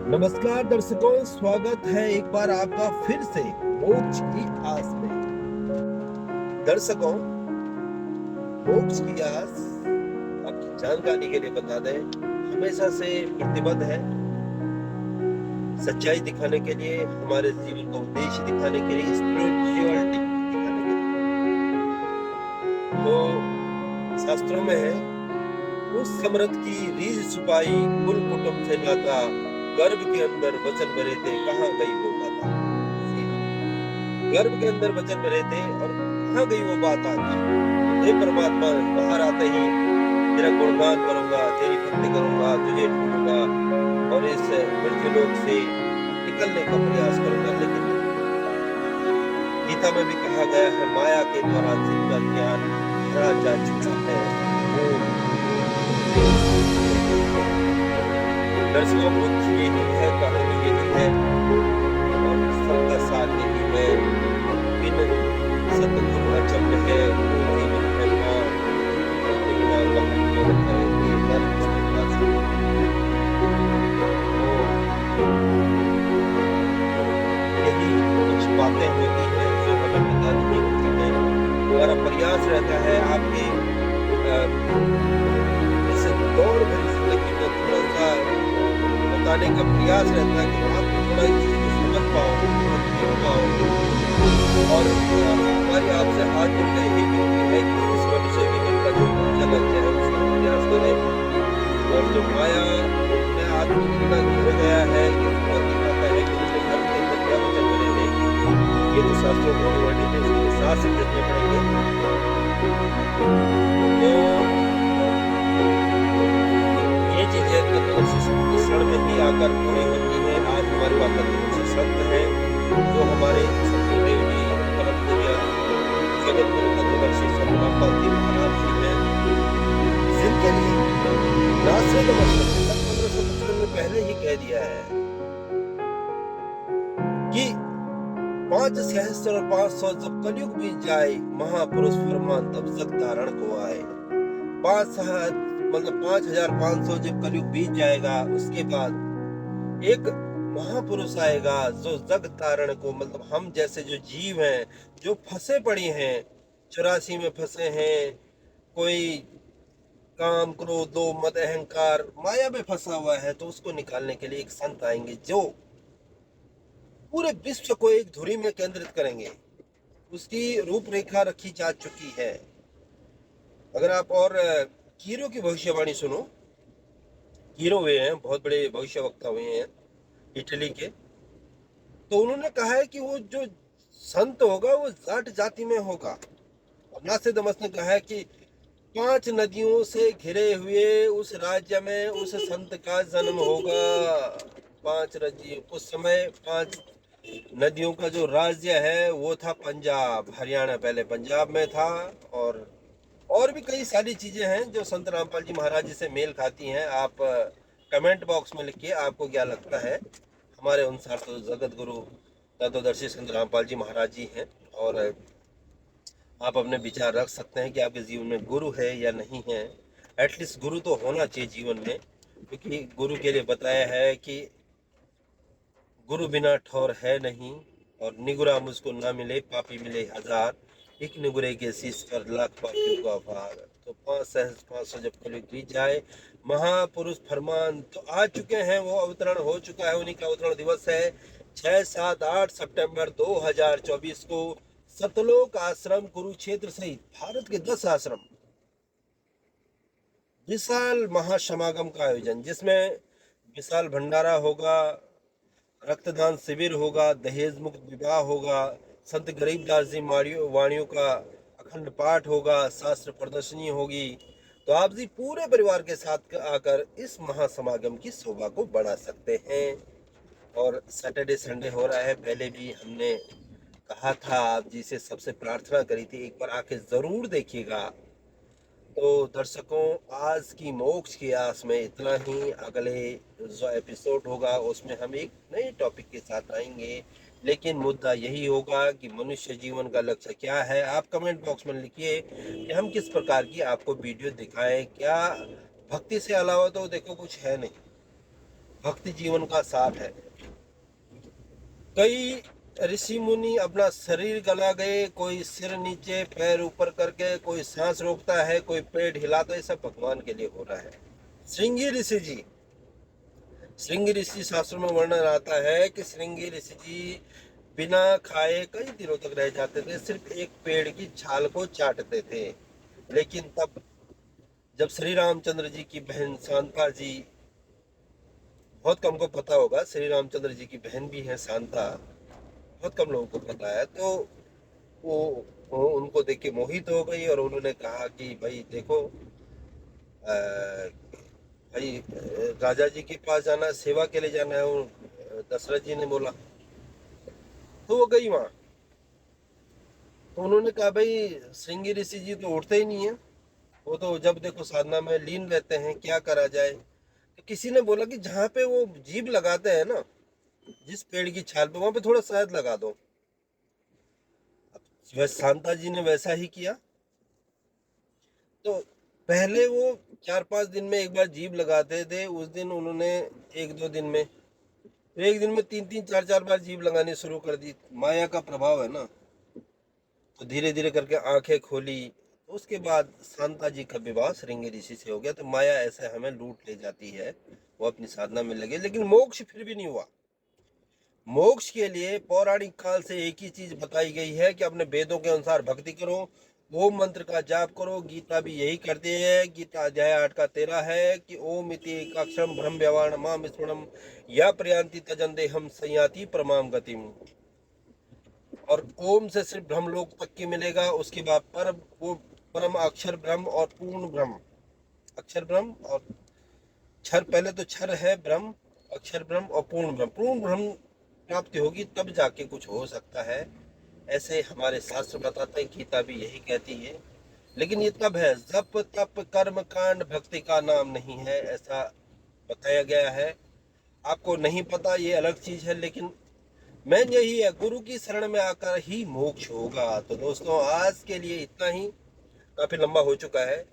नमस्कार दर्शकों, स्वागत है एक बार आपका फिर से मोक्ष की आस में। दर्शकों, मोक्ष की आस आपकी जानकारी के लिए बता दें, हमेशा से प्रतिबद्ध है सच्चाई दिखाने के लिए, हमारे जीवन का उद्देश्य दिखाने के लिए, स्पिरिचुअलिटी दिखाने के लिए। तो शास्त्रों में है, उस समरथ की रीझ छुपाई, कुल कुटुंब से नाता, गर्भ के अंदर वचन भरे थे, कहाँ गई वो बात। गर्भ के अंदर वचन भरे थे और कहाँ गई वो बात आज। हे परमात्मा, बाहर आते ही तेरा गुणगान करूंगा, तेरी भक्ति करूंगा, तुझे ढूंढूंगा और इस मृत्यु लोक से निकलने का प्रयास करूंगा। लेकिन गीता में भी कहा गया है, माया के द्वारा जिनका ज्ञान हरा जा चुका है वो दर्शकों बुद्ध यही है, कहानी यही है और सबका साथ यही है। बिन सतगुरु अचंभ है, कोई जीवन है मां, भक्ति बिना कहाँ मोह है, ये दर किसके पास है। तो यही कुछ बातें होती हैं जो हमें पता नहीं होती हैं। हमारा प्रयास रहता है आपके इस दौड़ भरी जिंदगी में थोड़ा सा बताने का प्रयास रहता है कि आप थोड़ा इस चीज को समझ पाओ, देख पाओ। और हमारी आपसे हाथ जोड़ के यही विनती है कि इस मनुष्य जीवन का जो चलन है उसका प्रयास करें। और जो माया में आदमी इतना घिर गया है, ये समझ नहीं पाता है कि उसके घर के अंदर क्या वचन बने थे। ये तो शास्त्रों को वर्णित है, इसके साथ समझने पड़ेंगे। तो ये चीजें क्षण में ही आकर पूरी होती है। आज हमारे पास कुछ संत हैं जो हमारे सतगुरुदेव जी, परम पूज्य जगत गुरु तत्वदर्शी संत रामपाल जी महाराज जी हैं, जिनके लिए नास्तिक मतलब 1555 में पहले ही कह दिया है कि 5 सहस्त्र और 500 जब कलयुग बीत जाए, महापुरुष फरमान तब जग धारण को आए। 5500 जब कलयुग बीत जाएगा, उसके बाद एक महापुरुष आएगा जो जग तारण को, मतलब हम जैसे जो जीव हैं, जो फंसे पड़े हैं, 84 में फंसे हैं, कोई काम क्रोध दो मद अहंकार माया में फंसा हुआ है, तो उसको निकालने के लिए एक संत आएंगे जो पूरे विश्व को एक धुरी में केंद्रित करेंगे। उसकी रूपरेखा रखी जा चुकी है। अगर आप और कीरो की भविष्यवाणी सुनो, कीरो हुए हैं, बहुत बड़े भविष्यवक्ता हुए हैं इटली के, तो उन्होंने कहा है कि वो जो संत होगा वो जाट जाति में होगा। और नास्तिदमस ने कहा है कि 5 नदियों से घिरे हुए उस राज्य में उस संत का जन्म होगा। 5 नदी, उस समय 5 नदियों का जो राज्य है वो था पंजाब, हरियाणा पहले पंजाब में था। और भी कई सारी चीजें हैं जो संत रामपाल जी महाराज जी से मेल खाती हैं। आप कमेंट बॉक्स में लिखिए आपको क्या लगता है। हमारे अनुसार तो जगत गुरु तत्वदर्शी संत रामपाल जी महाराज जी हैं। और आप अपने विचार रख सकते हैं कि आपके जीवन में गुरु है या नहीं है। एटलीस्ट गुरु तो होना चाहिए जीवन में, क्योंकि गुरु के लिए बताया है कि गुरु बिना ठौर है नहीं, और निगुरा मुझको ना मिले पापी मिले हजार, एक निगुरे के शीश पर लाख पापियों का भार। तो 500 जब कलयुग बीत जाए, महापुरुष फरमान तो आ चुके हैं, वो अवतरण हो चुका है। उन्हीं का अवतरण दिवस है 6, 7, 8 सितंबर 2024 को सतलोक आश्रम कुरुक्षेत्र सहित भारत के 10 आश्रम विशाल महासमागम का आयोजन, जिसमें विशाल भंडारा होगा, रक्तदान शिविर होगा, दहेज मुक्त विवाह होगा, संत गरीबदास जी वाणियों का अखंड पाठ होगा, शास्त्र प्रदर्शनी होगी। तो आप जी पूरे परिवार के साथ आकर इस महासमागम की शोभा को बढ़ा सकते हैं। और सैटरडे संडे हो रहा है, पहले भी हमने कहा था आप जी से, सबसे प्रार्थना करी थी, एक बार आके जरूर देखिएगा। तो दर्शकों, आज की मोक्ष की आस में इतना ही। अगले जो एपिसोड होगा उसमें हम एक नए टॉपिक के साथ आएंगे, लेकिन मुद्दा यही होगा कि मनुष्य जीवन का लक्ष्य क्या है। आप कमेंट बॉक्स में लिखिए कि हम किस प्रकार की आपको वीडियो दिखाएं। क्या भक्ति से अलावा तो देखो कुछ है नहीं। भक्ति जीवन का सार है। कई ऋषि मुनि अपना शरीर गला गए, कोई सिर नीचे पैर ऊपर करके, कोई सांस रोकता है, कोई पेट हिलाता है, सब भगवान के लिए हो रहा है। श्रृंगी ऋषि जी, श्रृंगी ऋषि शास्त्रों में वर्णन आता है कि श्रृंगी ऋषि जी बिना खाए कई दिनों तक रह जाते थे, सिर्फ एक पेड़ की छाल को चाटते थे। लेकिन तब जब श्री रामचंद्र जी की बहन शांता जी, बहुत कम को पता होगा श्री रामचंद्र जी की बहन भी है शांता, बहुत कम लोगों को पता है, तो वो उनको देख के मोहित हो गई और उन्होंने कहा कि भाई देखो, भाई राजा जी के पास जाना है, सेवा के लिए जाना है। दशरथ जी ने बोला, तो वो गई वहां। तो उन्होंने कहा भाई श्रृंगी ऋषि जी तो उठते ही नहीं है, वो तो जब देखो साधना में लीन रहते हैं, क्या करा जाए। तो किसी ने बोला कि जहाँ पे वो जीभ लगाते हैं ना, जिस पेड़ की छाल पे, वहां पे थोड़ा शहद लगा दो। वैसे शांता जी ने वैसा ही किया। तो पहले वो 4-5 दिन में एक बार जीभ लगाते थे, उस दिन उन्होंने 1-2 दिन में, तो एक दिन में 3-3 4-4 बार जीभ लगानी शुरू कर दी। माया का प्रभाव है ना। तो धीरे धीरे करके आंखें खोली, तो उसके बाद शांता जी का विवाह श्रृंगी ऋषि से हो गया। तो माया ऐसे हमें लूट ले जाती है, वो अपनी साधना में लगे, लेकिन मोक्ष फिर भी नहीं हुआ। मोक्ष के लिए पौराणिक काल से एक ही चीज बताई गई है कि अपने वेदों के अनुसार भक्ति करो, ओम मंत्र का जाप करो। गीता भी यही करती है। गीता अध्याय 8 का 13 है कि ओम इति एकाक्षरम ब्रह्म व्यवहार माम स्मरणम या प्रयांति तजन हम संयाति परमाम गतिम। और ओम से सिर्फ ब्रह्मलोक तक की मिलेगा, उसके बाद पर वो परम अक्षर ब्रह्म और पूर्ण ब्रह्म, अक्षर ब्रह्म और क्षर, पहले तो क्षर है ब्रह्म, अक्षर ब्रह्म और पूर्ण ब्रह्म प्राप्ति होगी, तब जाके कुछ हो सकता है। ऐसे हमारे शास्त्र बताते हैं, गीता भी यही कहती है। लेकिन ये तब है, जप तप कर्म कांड भक्ति का नाम नहीं है, ऐसा बताया गया है। आपको नहीं पता ये अलग चीज है, लेकिन मेन यही है, गुरु की शरण में आकर ही मोक्ष होगा। तो दोस्तों आज के लिए इतना ही, काफी लंबा हो चुका है।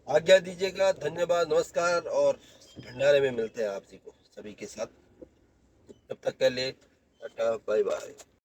आज्ञा दीजिएगा, धन्यवाद, नमस्कार, और भंडारे में मिलते हैं आप जी को सभी के साथ। तब तक के लिए टाटा बाय बाय।